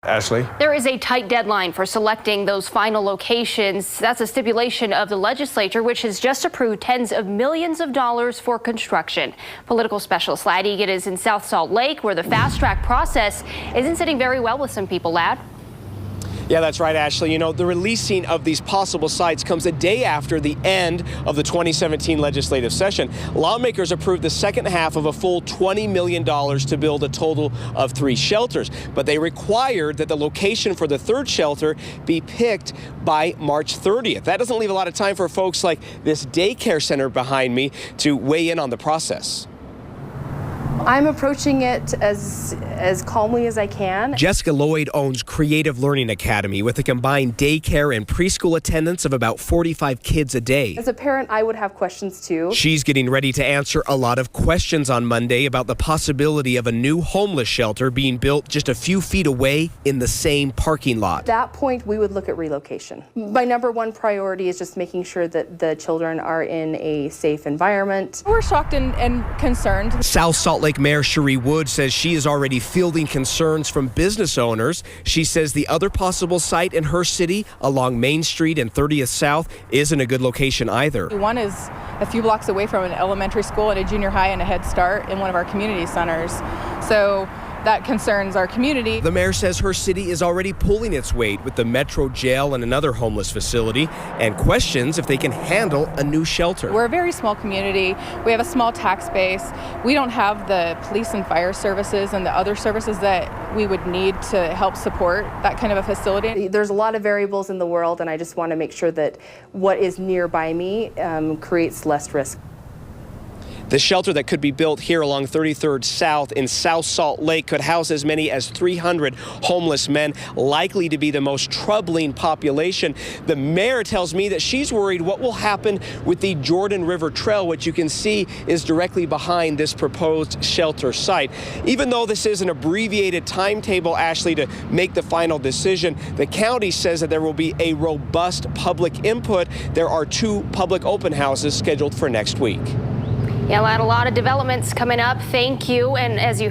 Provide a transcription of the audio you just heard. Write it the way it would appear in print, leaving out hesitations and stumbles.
Ashley? There is a tight deadline for selecting those final locations. That's a stipulation of the legislature, which has just approved tens of millions of dollars for construction. Political specialist Ladd Egan is in South Salt Lake, where the fast track process isn't sitting very well with some people. Ladd? Yeah, that's right, Ashley. You know, the releasing of these possible sites comes a day after the end of the 2017 legislative session. Lawmakers approved the second half of a full $20 million to build a total of 3 shelters. But they required that the location for the third shelter be picked by March 30th. That doesn't leave a lot of time for folks like this daycare center behind me to weigh in on the process. I'm approaching it as calmly as I can. Jessica Lloyd owns Creative Learning Academy with a combined daycare and preschool attendance of about 45 kids a day. As a parent, I would have questions too. She's getting ready to answer a lot of questions on Monday about the possibility of a new homeless shelter being built just a few feet away in the same parking lot. At that point, we would look at relocation. My number one priority is just making sure that the children are in a safe environment. We're shocked and concerned. South Salt Lake Mayor Cherie Wood says she is already fielding concerns from business owners. She says the other possible site in her city along Main Street and 30th South isn't a good location either. One is a few blocks away from an elementary school and a junior high and a Head Start in one of our community centers. So that concerns our community. The mayor says her city is already pulling its weight with the Metro Jail and another homeless facility, and questions if they can handle a new shelter. We're a very small community. We have a small tax base. We don't have the police and fire services and the other services that we would need to help support that kind of a facility. There's a lot of variables in the world, and I just want to make sure that what is nearby me creates less risk. The shelter that could be built here along 33rd South in South Salt Lake could house as many as 300 homeless men, likely to be the most troubling population. The mayor tells me that she's worried what will happen with the Jordan River Trail, which you can see is directly behind this proposed shelter site. Even though this is an abbreviated timetable, Ashley, to make the final decision, the county says that there will be a robust public input. There are 2 public open houses scheduled for next week. Yeah, Ladd, a lot of developments coming up. Thank you. And as you